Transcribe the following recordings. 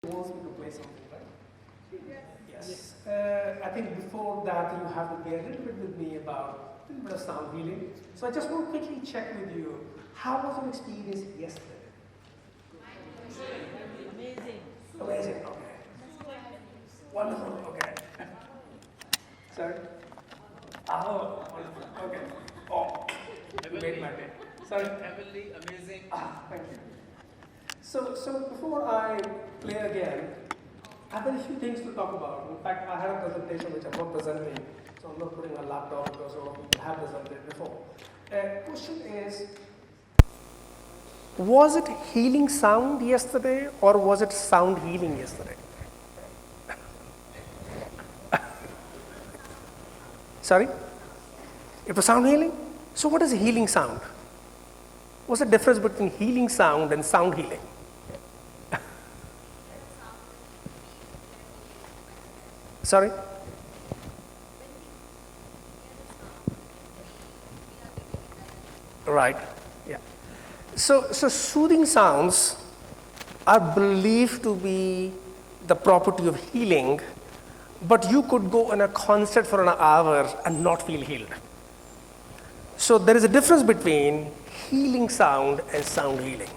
wants me to play something, right? Yes. I think before that you have to be a little bit with me about a little bit of sound healing. So I just want to quickly check with you, how was your experience yesterday? Amazing. Amazing, okay. Wonderful, okay. Sorry? Oh, wonderful, okay. Oh, you made my day. Sorry? Heavenly, amazing. Thank you. So before I play again, I've got a few things to talk about. In fact, I had a presentation which I'm not presenting, so I'm not putting a laptop because a lot of people have presented before. Question is, was it healing sound yesterday or was it sound healing yesterday? Sorry? It was sound healing? So what is healing sound? What's the difference between healing sound and sound healing? Sorry? Right, yeah. So soothing sounds are believed to be the property of healing, but you could go on a concert for an hour and not feel healed. So there is a difference between healing sound and sound healing.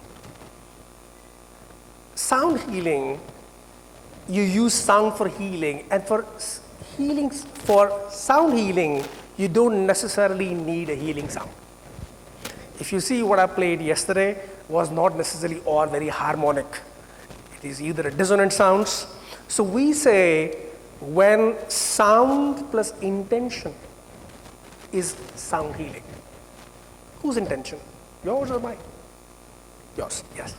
Sound healing, you use sound for healing, and for sound healing, you don't necessarily need a healing sound. If you see what I played yesterday was not necessarily all very harmonic. It is either a dissonant sounds. So we say when sound plus intention is sound healing. Whose intention? Yours or mine? Yours, yes.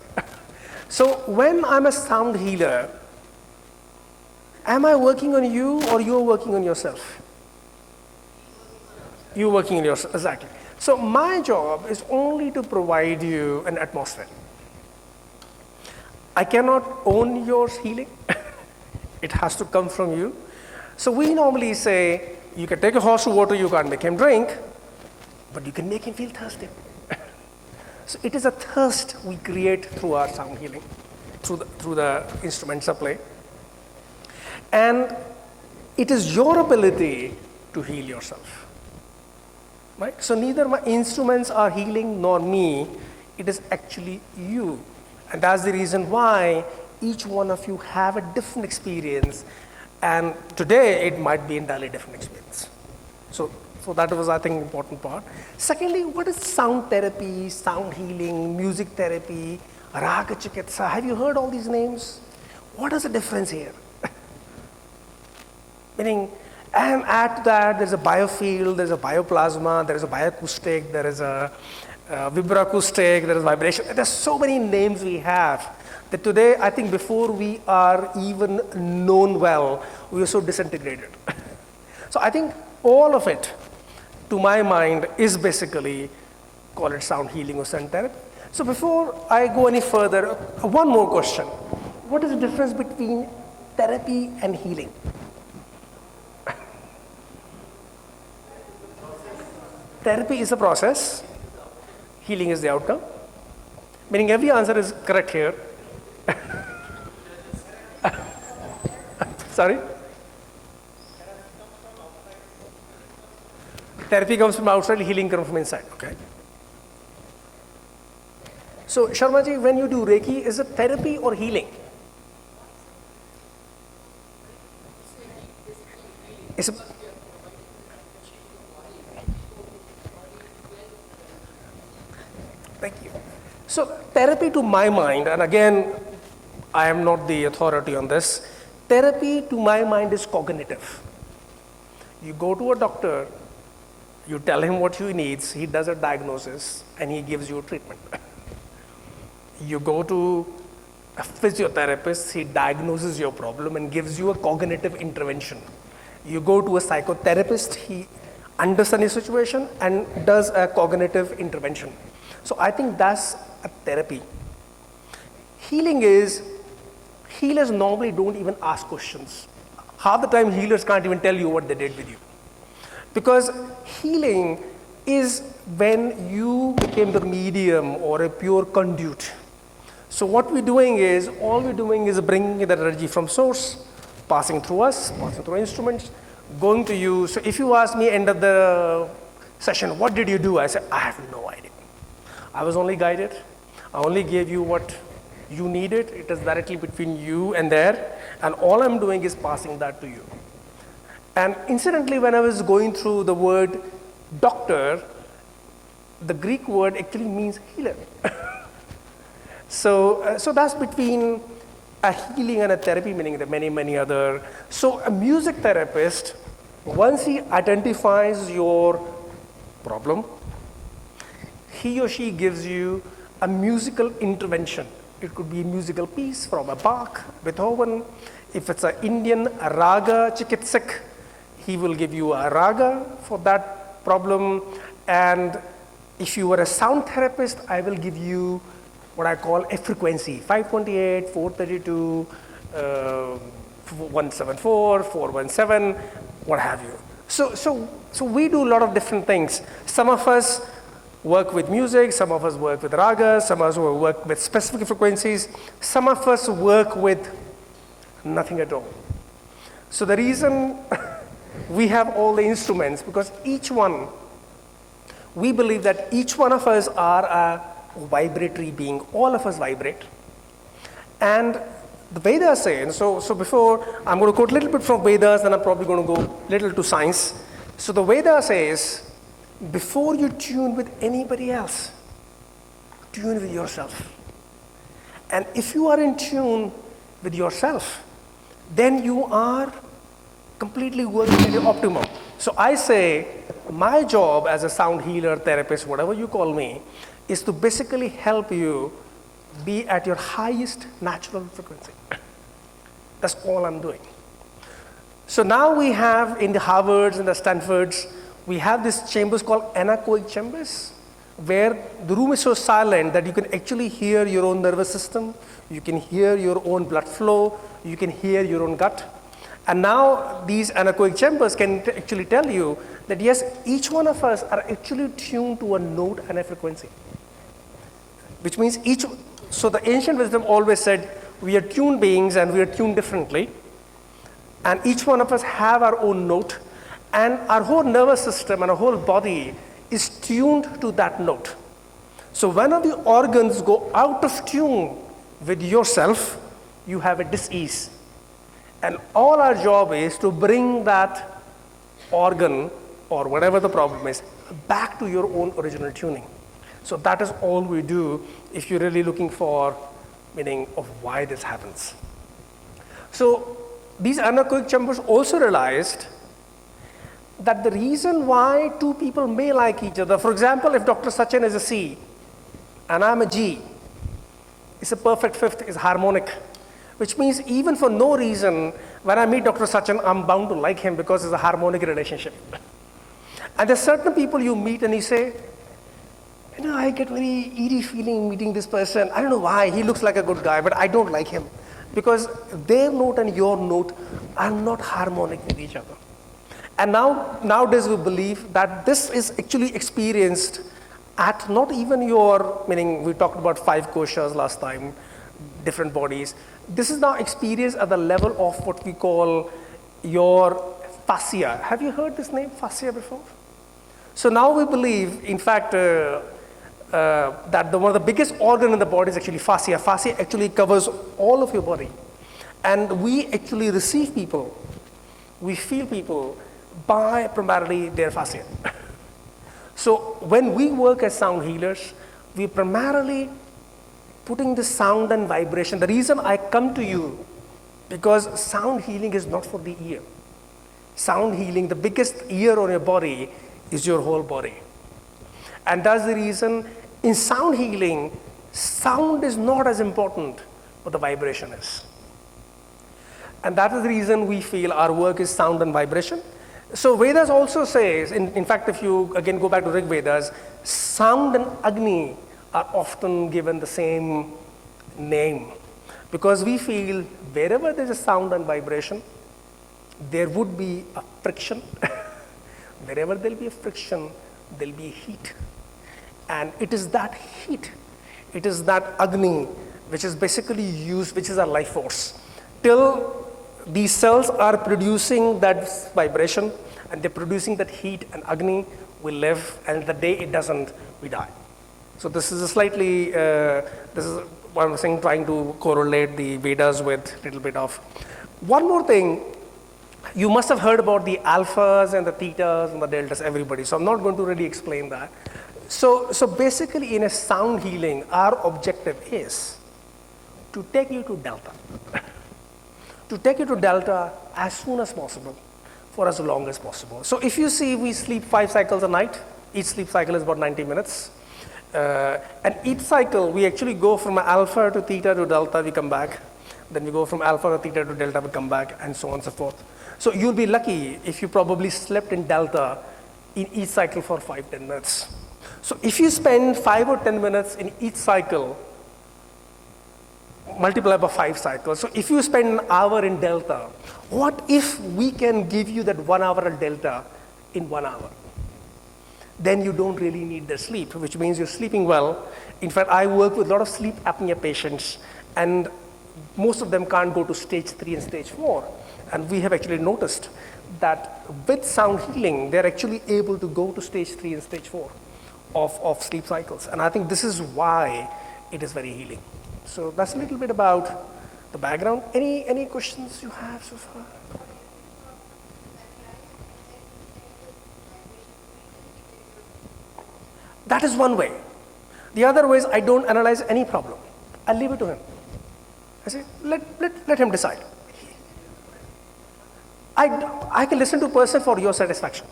So when I'm a sound healer, am I working on you or you're working on yourself? You're working on yourself, exactly. So my job is only to provide you an atmosphere. I cannot own your healing. It has to come from you. So we normally say, you can take a horse to water, you can't make him drink, but you can make him feel thirsty. So it is a thirst we create through our sound healing, through the instruments I play. And it is your ability to heal yourself. Right? So neither my instruments are healing nor me, it is actually you. And that's the reason why each one of you have a different experience, and today it might be entirely different experience. So that was, I think, important part. Secondly, what is sound therapy, sound healing, music therapy, raga chikitsa? Have you heard all these names? What is the difference here? Meaning, and add to that, there's a biofield, there's a bioplasma, there is a bioacoustic, there is a vibroacoustic, there is vibration. There's so many names we have that today, I think before we are even known well, we are so disintegrated. So I think all of it, to my mind, is basically, call it sound healing or sound therapy. So before I go any further, one more question. What is the difference between therapy and healing? Therapy is the process, healing is the outcome. Meaning every answer is correct here. Sorry? Therapy comes from outside, healing comes from inside, okay? So Sharmaji, when you do Reiki, is it therapy or healing? It's a, Thank you. So therapy, to my mind, and again, I am not the authority on this, therapy to my mind is cognitive. You go to a doctor, you tell him what he needs, he does a diagnosis, and he gives you a treatment. You go to a physiotherapist, he diagnoses your problem and gives you a cognitive intervention. You go to a psychotherapist, he understands your situation and does a cognitive intervention. So I think that's a therapy. Healing is, healers normally don't even ask questions. Half the time healers can't even tell you what they did with you. Because healing is when you became the medium or a pure conduit So what we're doing is, all we're doing is bringing that energy from source, passing through us, passing through instruments, going to you. So if you ask me end of the session, what did you do? I said, I have no idea. I was only guided. I only gave you what you needed. It is directly between you and there. And all I'm doing is passing that to you. And incidentally, when I was going through the word doctor, the Greek word actually means healer. So that's between a healing and a therapy, meaning there are many, many other. So a music therapist, once he identifies your problem, he or she gives you a musical intervention. It could be a musical piece from a Bach, Beethoven. If it's an Indian a raga chikitsak, he will give you a raga for that problem. And if you were a sound therapist, I will give you what I call a frequency, 528, 432, 174, 417, what have you. So we do a lot of different things. Some of us work with music, some of us work with ragas, some of us work with specific frequencies, some of us work with nothing at all. So the reason we have all the instruments, because each one, we believe that each one of us are a vibratory being. All of us vibrate. And the Vedas say, and so before, I'm going to quote a little bit from Vedas, then I'm probably going to go a little to science. So the Vedas says, before you tune with anybody else, tune with yourself. And if you are in tune with yourself, then you are completely working at your optimum. So I say, my job as a sound healer, therapist, whatever you call me, is to basically help you be at your highest natural frequency. That's all I'm doing. So now we have in the Harvards and the Stanfords, we have these chambers called anechoic chambers, where the room is so silent that you can actually hear your own nervous system, you can hear your own blood flow, you can hear your own gut. And now these anechoic chambers can actually tell you that yes, each one of us are actually tuned to a note and a frequency. Which means so the ancient wisdom always said, we are tuned beings and we are tuned differently. And each one of us have our own note, and our whole nervous system and our whole body is tuned to that note. So when the organs go out of tune with yourself, you have a dis-ease. And all our job is to bring that organ or whatever the problem is back to your own original tuning. So that is all we do if you're really looking for meaning of why this happens. So these anechoic chambers also realized that the reason why two people may like each other, for example, if Dr. Sachin is a C and I'm a G, it's a perfect fifth, it's harmonic, which means even for no reason, when I meet Dr. Sachin, I'm bound to like him because it's a harmonic relationship. And there's certain people you meet and you say, you know, I get very eerie feeling meeting this person. I don't know why, he looks like a good guy, but I don't like him. Because their note and your note are not harmonic with each other. And nowadays we believe that this is actually experienced at not even your, meaning we talked about 5 koshas last time, different bodies. This is now experienced at the level of what we call your fascia. Have you heard this name, fascia, before? So now we believe, in fact, that one of the biggest organ in the body is actually fascia. Fascia actually covers all of your body. And we actually receive people, we feel people by primarily their fascia. So when we work as sound healers, we primarily putting the sound and vibration. The reason I come to you, because sound healing is not for the ear. Sound healing, the biggest ear on your body is your whole body. And that's the reason in sound healing, sound is not as important, but the vibration is. And that is the reason we feel our work is sound and vibration. So Vedas also says, in fact, if you again go back to Rig Vedas, sound and Agni are often given the same name. Because we feel wherever there's a sound and vibration, there would be a friction. Wherever there'll be a friction, there'll be heat. And it is that heat, it is that Agni which is basically used, which is our life force. Till these cells are producing that vibration and they're producing that heat and Agni, we live, and the day it doesn't, we die. So this is a slightly, this is what I'm saying, trying to correlate the Vedas with a little bit of. One more thing, you must have heard about the alphas and the thetas and the deltas, everybody. So I'm not going to really explain that. So basically in a sound healing, our objective is to take you to delta. To take you to delta as soon as possible for as long as possible. So if you see, we sleep 5 cycles a night. Each sleep cycle is about 90 minutes. And each cycle, we actually go from alpha to theta to delta, we come back. Then we go from alpha to theta to delta, we come back, and so on and so forth. So you'll be lucky if you probably slept in delta in each cycle for 5-10 minutes. So if you spend 5 or 10 minutes in each cycle, multiply by 5 cycles. So if you spend an hour in delta, what if we can give you that 1 hour of delta in 1 hour? Then you don't really need the sleep, which means you're sleeping well. In fact, I work with a lot of sleep apnea patients, and most of them can't go to stage 3 and stage 4. And we have actually noticed that with sound healing, they're actually able to go to stage 3 and stage 4 of sleep cycles. And I think this is why it is very healing. So that's a little bit about the background. Any questions you have so far? That is one way. The other way is I don't analyze any problem. I leave it to him. I say, let him decide. I can listen to a person for your satisfaction.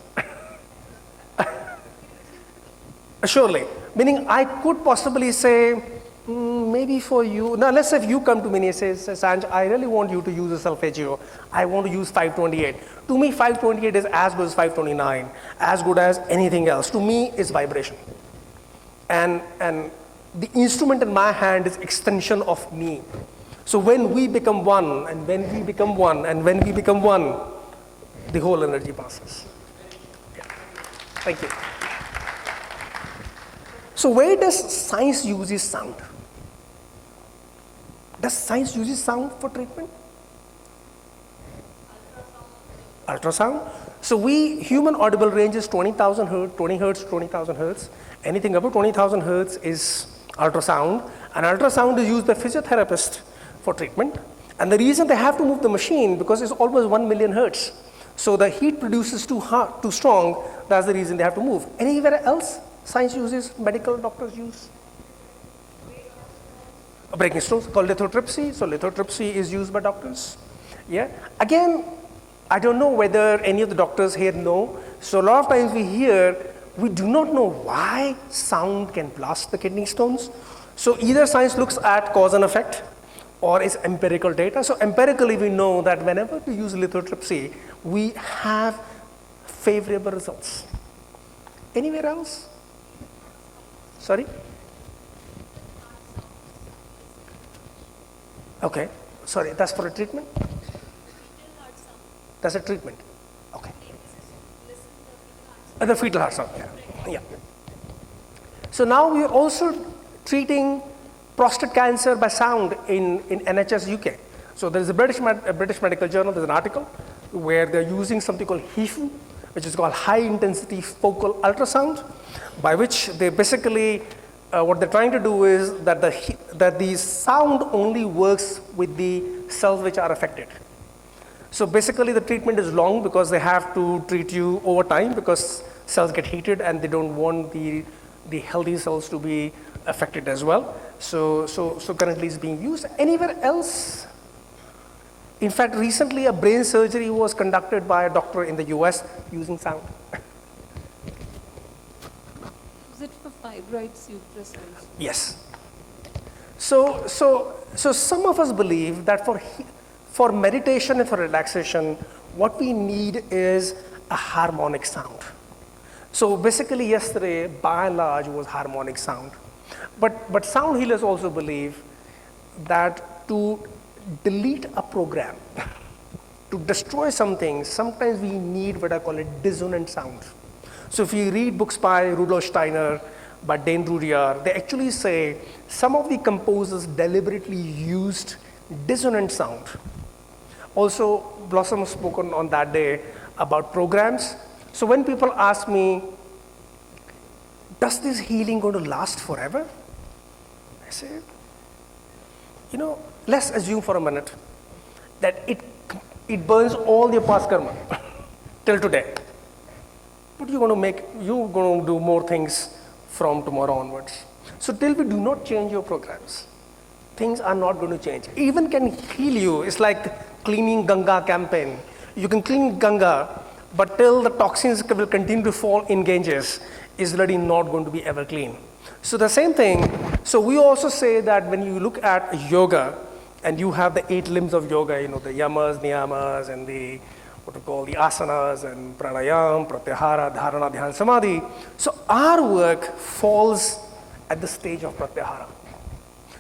Surely. Meaning I could possibly say, maybe for you, now let's say if you come to me and say, Sanj, I really want you to use a solfeggio. I want to use 528. To me, 528 is as good as 529, as good as anything else. To me, it's vibration. And the instrument in my hand is extension of me. So when we become one, and when we become one, and when we become one, the whole energy passes. Yeah. Thank you. So where does science use sound? Does science use sound for treatment? Ultrasound. So human audible range is 20,000 hertz, 20 hertz, 20,000 hertz. Anything above 20,000 hertz is ultrasound. And ultrasound is used by physiotherapists for treatment. And the reason they have to move the machine because it's almost 1 million hertz. So the heat produces too strong. That's the reason they have to move. Anywhere else science uses, medical doctors use? Breaking stones called lithotripsy. So lithotripsy is used by doctors. Yeah. Again, I don't know whether any of the doctors here know. So a lot of times we do not know why sound can blast the kidney stones. So either science looks at cause and effect or is empirical data. So empirically we know that whenever we use lithotripsy, we have favorable results. Anywhere else? Sorry? Okay, sorry, that's for a treatment? That's a treatment. Okay. The fetal heart sound, yeah. So now we are also treating prostate cancer by sound in NHS UK. So there is a British medical journal, there's an article where they're using something called HIFU, which is called high intensity focal ultrasound, by which they basically, what they're trying to do is that the sound only works with the cells which are affected. So basically the treatment is long because they have to treat you over time because cells get heated and they don't want the healthy cells to be affected as well. So currently it's being used. Anywhere else? In fact, recently a brain surgery was conducted by a doctor in the US using sound. Is it for fibroids uterus? Yes. So some of us believe that for meditation and for relaxation, what we need is a harmonic sound. So basically yesterday, by and large, was harmonic sound. But sound healers also believe that to delete a program, to destroy something, sometimes we need what I call a dissonant sound. So if you read books by Rudolf Steiner, by Dane Rudyard, they actually say some of the composers deliberately used dissonant sound. Also, Blossom spoke on that day about programs. So when people ask me, does this healing going to last forever? I say, let's assume for a minute that it burns all your past karma till today. But you're going to do more things from tomorrow onwards. So till we do not change your programs, things are not going to change. Even can heal you. It's like cleaning Ganga campaign. You can clean Ganga, but till the toxins will continue to fall in Ganges, is really not going to be ever clean. So the same thing, so we also say that when you look at yoga, and you have the 8 limbs of yoga, the yamas, niyamas, and the asanas, and pranayam, pratyahara, dharana, dhyana, samadhi. So our work falls at the stage of pratyahara.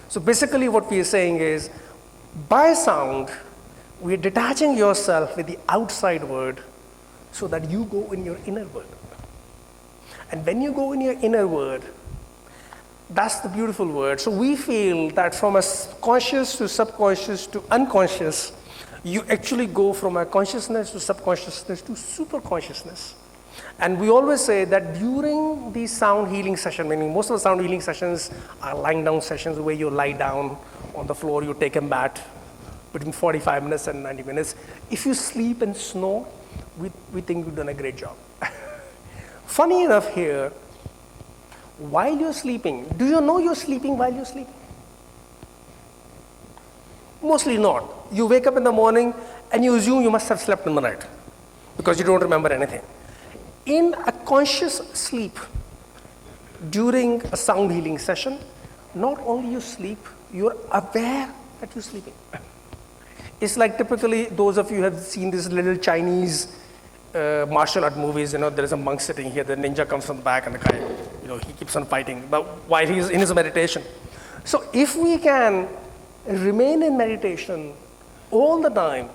So basically what we are saying is, by sound, we are detaching yourself with the outside world so that you go in your inner world. And when you go in your inner world, that's the beautiful word. So we feel that from a conscious to subconscious to unconscious, you actually go from a consciousness to subconsciousness to super consciousness. And we always say that during the sound healing session, meaning most of the sound healing sessions are lying down sessions where you lie down on the floor, you take a mat between 45 minutes and 90 minutes. If you sleep and snore, we think you've done a great job. Funny enough here, while you're sleeping, do you know you're sleeping while you're sleeping? Mostly not. You wake up in the morning and you assume you must have slept in the night because you don't remember anything. In a conscious sleep, during a sound healing session, not only you sleep, you're aware that you're sleeping. It's like typically those of you have seen these little Chinese martial art movies, there is a monk sitting here, the ninja comes from the back and the guy, he keeps on fighting, but while he's in his meditation. So if we can remain in meditation all the time,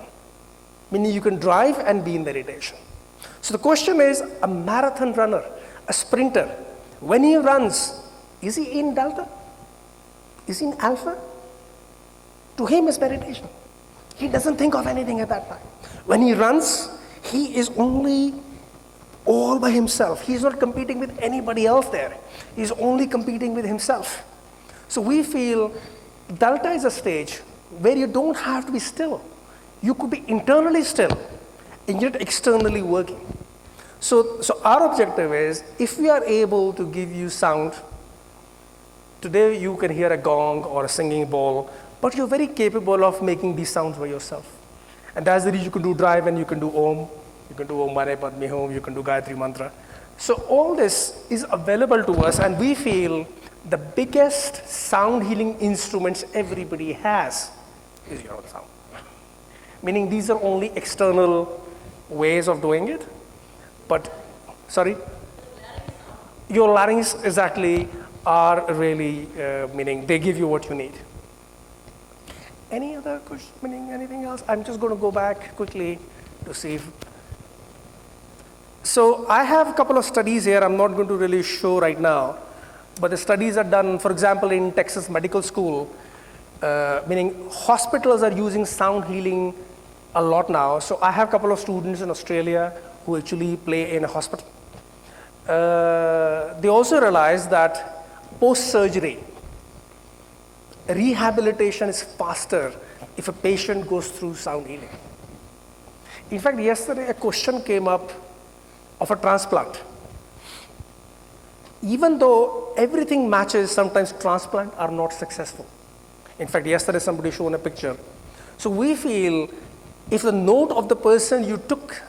meaning you can drive and be in meditation. So the question is, a marathon runner, a sprinter, when he runs, is he in delta? Is he in alpha? To him it's meditation. He doesn't think of anything at that time. When he runs, he is only all by himself. He's not competing with anybody else there. He's only competing with himself. So we feel delta is a stage where you don't have to be still. You could be internally still and yet externally working. So our objective is, if we are able to give you sound, today you can hear a gong or a singing bowl, but you're very capable of making these sounds by yourself. And that's the reason you can do drive and you can do Om. You can do Om Mane Padme Hum, you can do Gayatri Mantra. So all this is available to us, and we feel the biggest sound healing instruments everybody has is your own sound. Meaning these are only external ways of doing it. But, sorry? Your larynx exactly are really, meaning they give you what you need. Any other question, meaning anything else? I'm just going to go back quickly to see if. So I have a couple of studies here I'm not going to really show right now, but the studies are done, for example, in Texas Medical School, meaning hospitals are using sound healing a lot now. So I have a couple of students in Australia who actually play in a hospital. They also realize that post-surgery, rehabilitation is faster if a patient goes through sound healing. In fact, yesterday a question came up of a transplant. Even though everything matches, sometimes transplants are not successful. In fact, yesterday somebody showed a picture. So we feel if the note of the person you took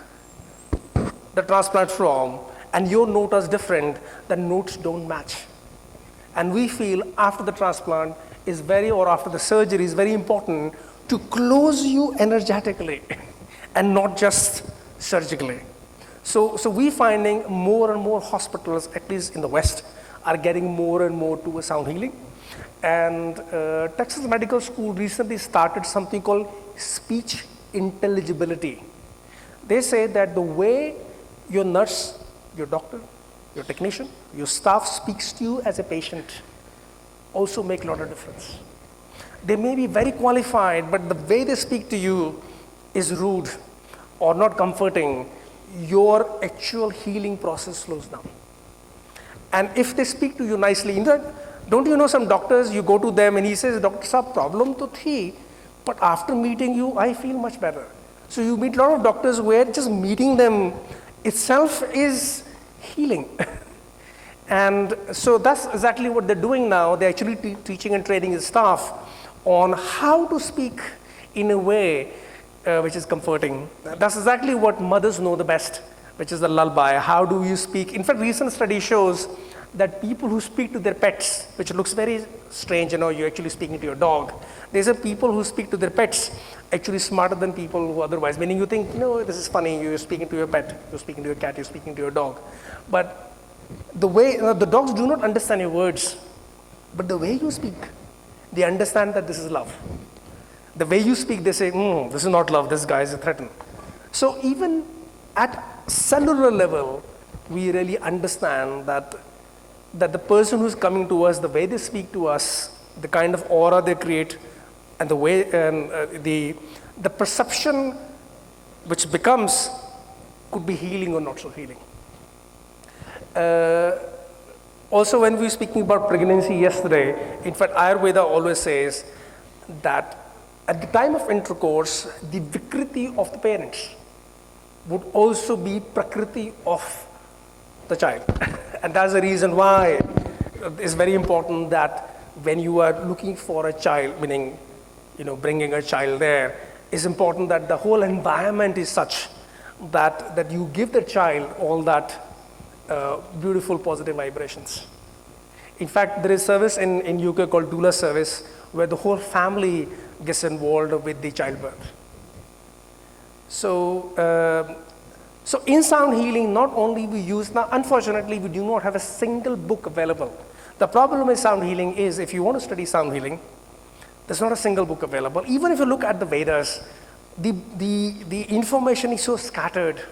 the transplant from and your note is different, the notes don't match. And we feel after the transplant or after the surgery is very important to close you energetically and not just surgically. So we're finding more and more hospitals, at least in the West, are getting more and more to sound healing. And Texas Medical School recently started something called speech intelligibility. They say that the way your nurse, your doctor, your technician, your staff speaks to you as a patient also make a lot of difference. They may be very qualified, but the way they speak to you is rude or not comforting. Your actual healing process slows down. And if they speak to you nicely, in fact, don't you know some doctors, you go to them and he says, Doctor Saab, problem to thi, but after meeting you, I feel much better. So you meet a lot of doctors where just meeting them itself is healing. And so that's exactly what they're doing now. They're actually teaching and training the staff on how to speak in a way which is comforting. That's exactly what mothers know the best, which is the lullaby. How do you speak? In fact, recent study shows that people who speak to their pets, which looks very strange, you're actually speaking to your dog. There's a people who speak to their pets actually smarter than people who otherwise, meaning you think, this is funny, you're speaking to your pet, you're speaking to your cat, you're speaking to your dog. But the way, the dogs do not understand your words, but the way you speak, they understand that this is love. The way you speak, they say, this is not love, this guy is a threat. So even at cellular level, we really understand that the person who's coming to us, the way they speak to us, the kind of aura they create, and the way, the perception which becomes could be healing or not so healing. Also, when we were speaking about pregnancy yesterday, in fact, Ayurveda always says that at the time of intercourse, the vikriti of the parents would also be prakriti of the child. And that's the reason why it's very important that when you are looking for a child, meaning, bringing a child there, it's important that the whole environment is such that you give the child all that beautiful positive vibrations. In fact, there is service in UK called doula service where the whole family gets involved with the childbirth. So in sound healing, not only we use, now unfortunately we do not have a single book available. The problem with sound healing is if you want to study sound healing, there's not a single book available. Even if you look at the Vedas, the information is so scattered.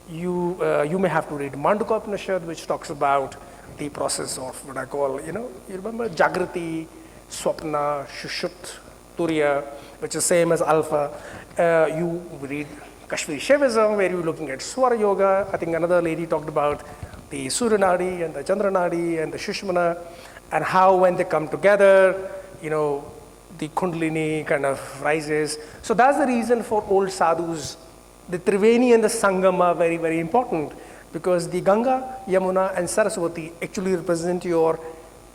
You may have to read Mandukya Upanishad, which talks about the process of what I call, you remember Jagrati, Swapna, Shushut, Turiya, which is same as Alpha. You read Kashmiri Shaivism, where you're looking at Swara Yoga. I think another lady talked about the Surya Nadi and the Chandra Nadi and the Shushmana, and how when they come together, the Kundalini kind of rises. So that's the reason for old sadhus. The Triveni and the Sangam are very, very important because the Ganga, Yamuna, and Saraswati actually represent your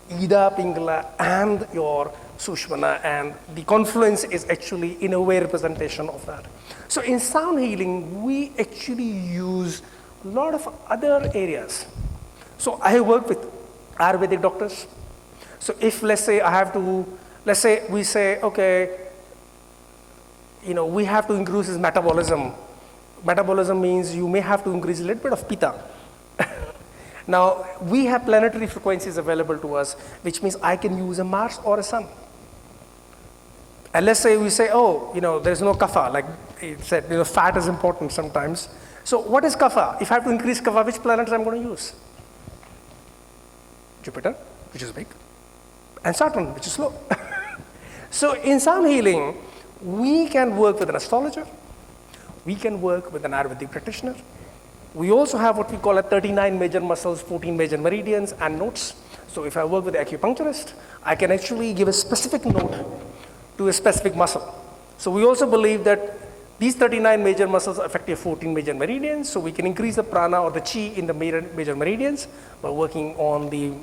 Ida, Pingala, and your Sushmana, and the confluence is actually, in a way, representation of that. So in sound healing, we actually use a lot of other areas. So I work with Ayurvedic doctors. So if, let's say, we say, okay, we have to increase his metabolism. Metabolism means you may have to increase a little bit of pitta. Now, we have planetary frequencies available to us, which means I can use a Mars or a Sun. And let's say we say, there's no kapha, like it said, fat is important sometimes. So what is kapha? If I have to increase kapha, which planets I'm going to use? Jupiter, which is big, and Saturn, which is slow. So in sound healing, we can work with an astrologer, we can work with an Ayurvedic practitioner. We also have what we call 39 major muscles, 14 major meridians, and notes. So if I work with an acupuncturist, I can actually give a specific note to a specific muscle. So we also believe that these 39 major muscles affect your 14 major meridians, so we can increase the prana or the chi in the major meridians by working on the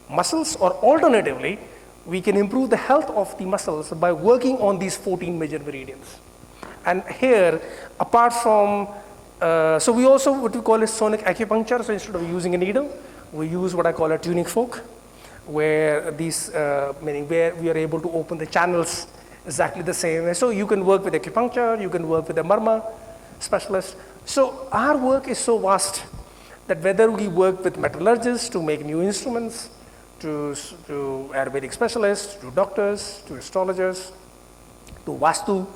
muscles, or alternatively, we can improve the health of the muscles by working on these 14 major meridians. And here, apart from, so we also, what we call is sonic acupuncture. So instead of using a needle, we use what I call a tuning fork, where these, meaning where we are able to open the channels exactly the same way. So you can work with acupuncture, you can work with a marma specialist. So our work is so vast that whether we work with metallurgists to make new instruments, to Ayurvedic specialists, to doctors, to astrologers, to Vastu.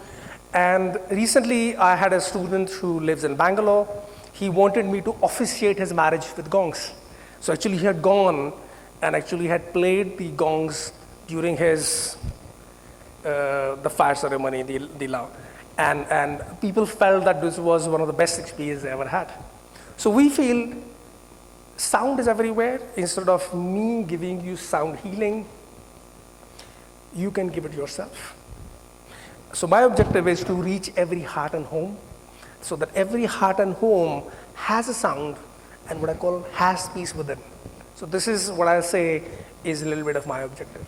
And recently I had a student who lives in Bangalore. He wanted me to officiate his marriage with gongs. So actually he had gone and actually had played the gongs during his, the fire ceremony, the love. And people felt that this was one of the best experiences they ever had. So we feel sound is everywhere. Instead of me giving you sound healing, you can give it yourself. So my objective is to reach every heart and home, so that every heart and home has a sound and what I call has peace within. So this is what I'll say is a little bit of my objective.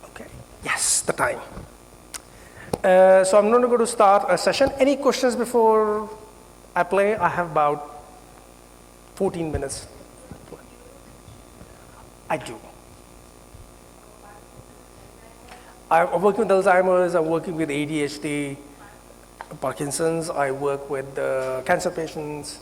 Okay, yes, the time. So I'm not going to start a session. Any questions before I play? I have about 14 minutes. I do. I'm working with Alzheimer's, I'm working with ADHD, Parkinson's, I work with cancer patients.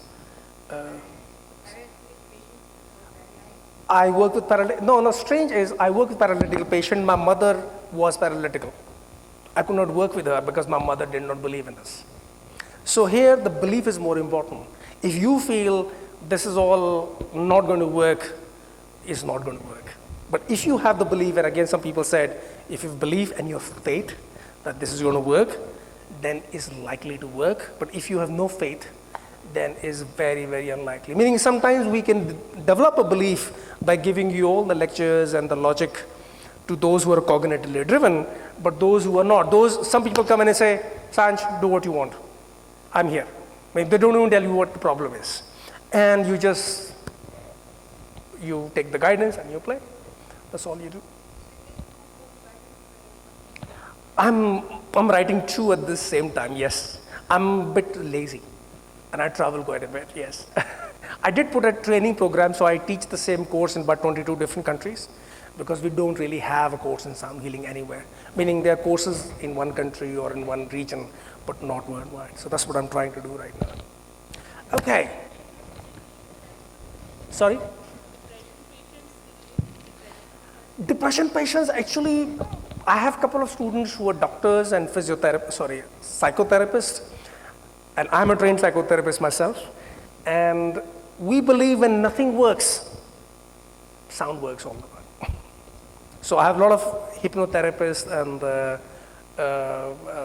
I work with paralytic. No, strange is I work with paralytic patient. My mother was paralytical. I could not work with her because my mother did not believe in this. So here the belief is more important. If you feel this is all not going to work, it's not going to work. But if you have the belief, and again some people said, if you believe and you have faith that this is going to work, then it's likely to work. But if you have no faith, then it's very, very unlikely. Meaning sometimes we can develop a belief by giving you all the lectures and the logic to those who are cognitively driven, but those who are not, some people come in and say, Sanj, do what you want. I'm here. Maybe they don't even tell you what the problem is. And you take the guidance and you play. That's all you do. I'm writing 2 at the same time, yes. I'm a bit lazy and I travel quite a bit, yes. I did put a training program, so I teach the same course in about 22 different countries because we don't really have a course in sound healing anywhere. Meaning there are courses in one country or in one region, but not worldwide. So that's what I'm trying to do right now. Okay. Sorry? Depression patients, actually, I have a couple of students who are doctors and psychotherapists, and I'm a trained psychotherapist myself, and we believe when nothing works, sound works all the time. So I have a lot of hypnotherapists and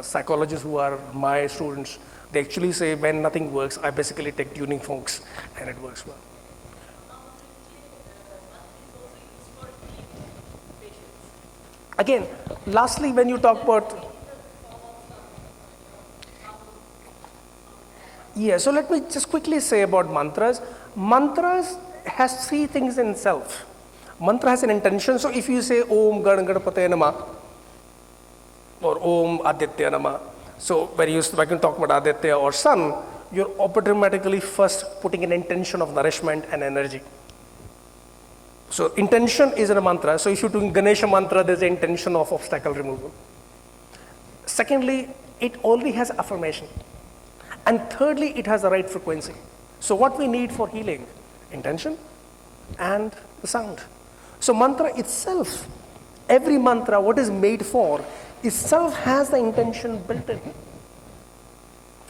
psychologists who are my students. They actually say when nothing works, I basically take tuning forks and it works well. Again, lastly, when you talk about, yeah, so let me just quickly say about mantras. Mantras has 3 things in itself. Mantra has an intention. So if you say Om Gangadapate Nama or Om Aditya Nama, so when you can talk about Aditya or sun, you're automatically first putting an intention of nourishment and energy. So intention is in a mantra. So if you're doing Ganesha mantra, there's an intention of obstacle removal. Secondly, it already has affirmation. And thirdly, it has the right frequency. So what we need for healing? Intention and the sound. So mantra itself, every mantra, what is made for, itself has the intention built in.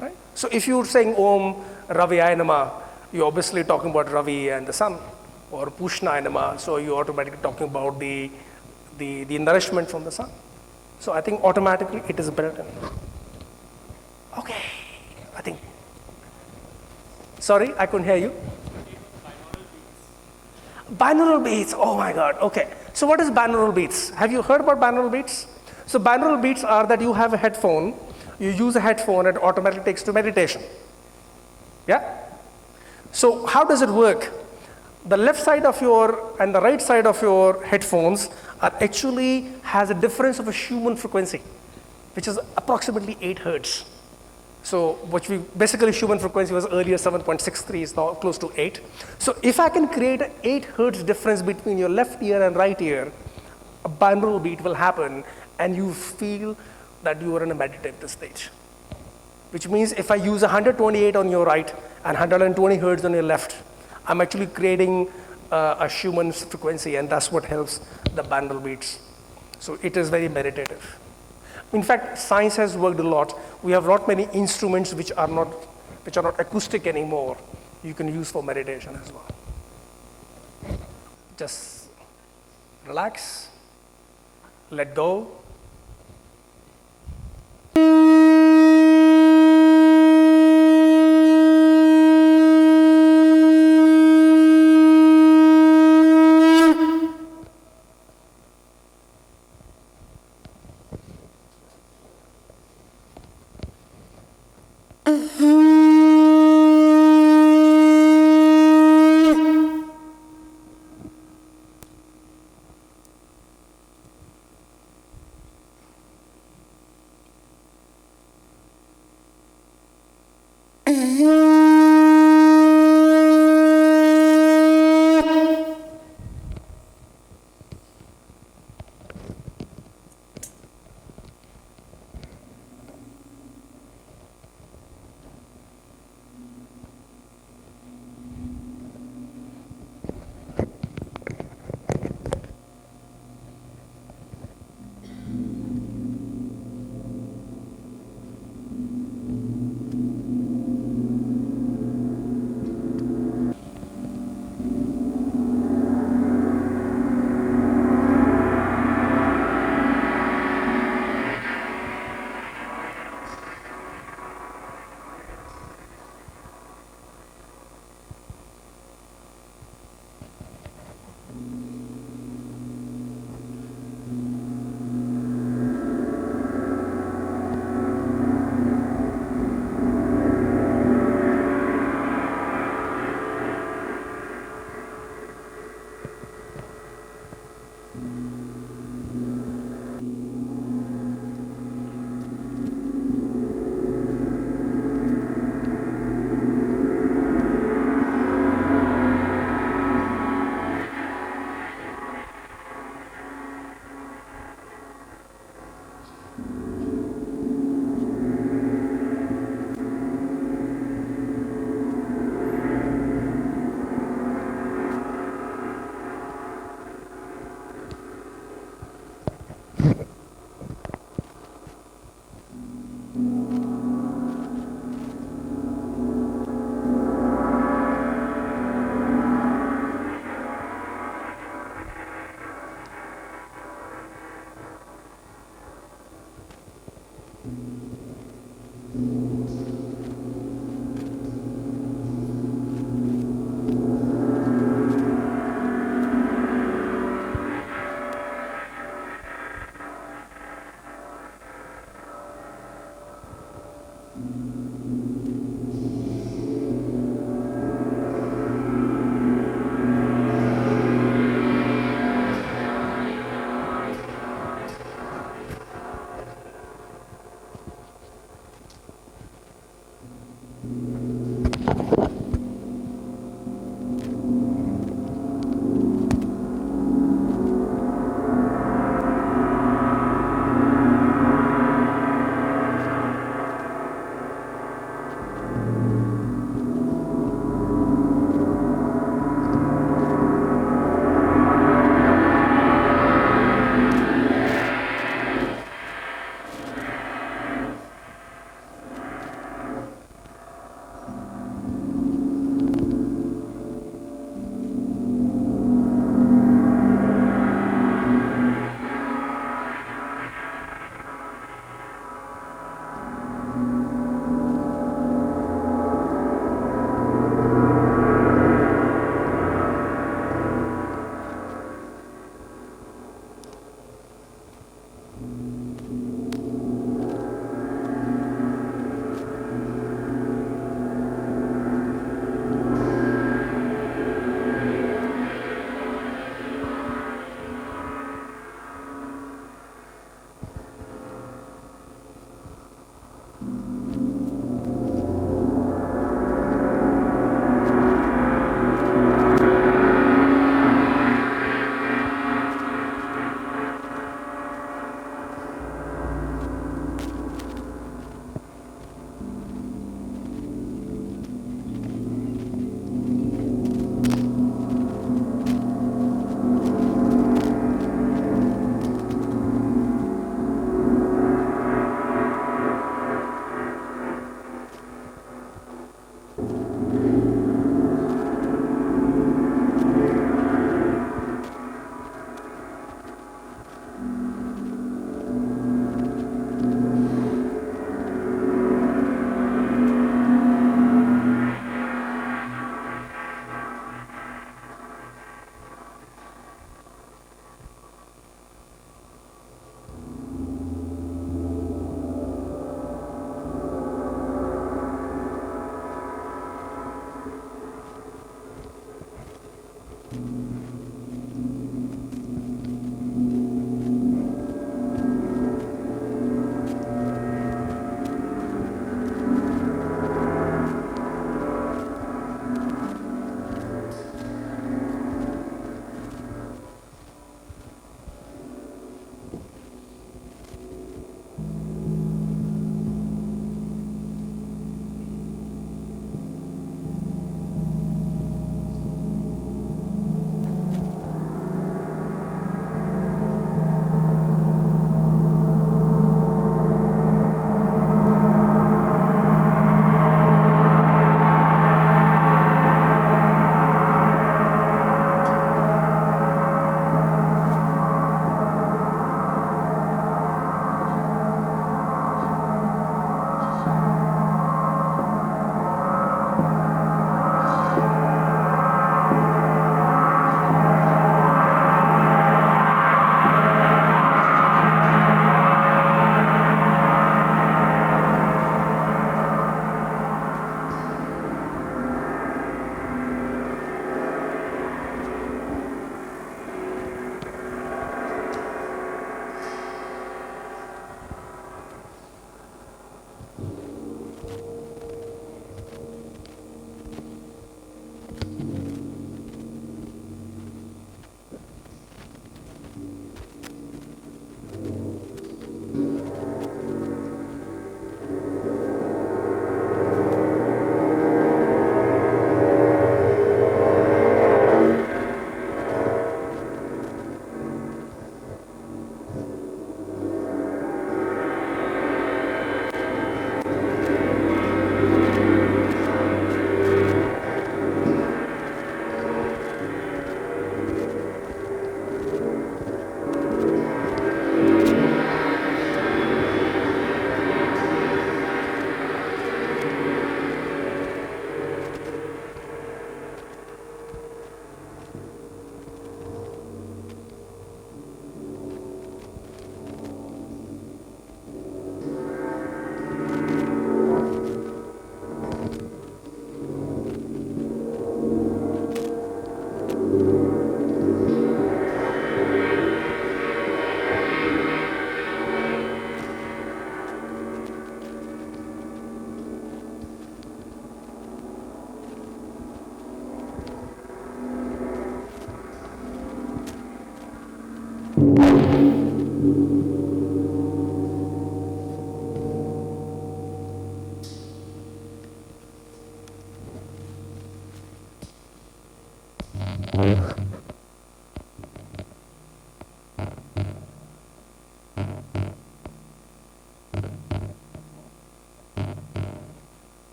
Right? So if you're saying Om Raviyaya Nama, you're obviously talking about Ravi and the sun. Or Pushnaya Nama, so you're automatically talking about the nourishment from the sun. So I think automatically it is built in. Okay, I think. Sorry, I couldn't hear you. Binaural beats, oh my God, okay. So what is binaural beats? Have you heard about binaural beats? So binaural beats are that you have a headphone, you use a headphone, it automatically takes to meditation. Yeah? So how does it work? The left side of your and the right side of your headphones are actually has a difference of a Schumann frequency, which is approximately 8 hertz. So which we basically Schumann frequency was earlier 7.63, is now close to 8. So if I can create an 8 hertz difference between your left ear and right ear, a binaural beat will happen and you feel that you are in a meditative state. Which means if I use 128 on your right and 120 hertz on your left, I'm actually creating a Schumann frequency, and that's what helps the binaural beats. So it is very meditative. In fact, science has worked a lot. We have not many instruments which are not acoustic anymore. You can use for meditation as well. Just relax, let go.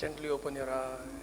Gently open your eyes.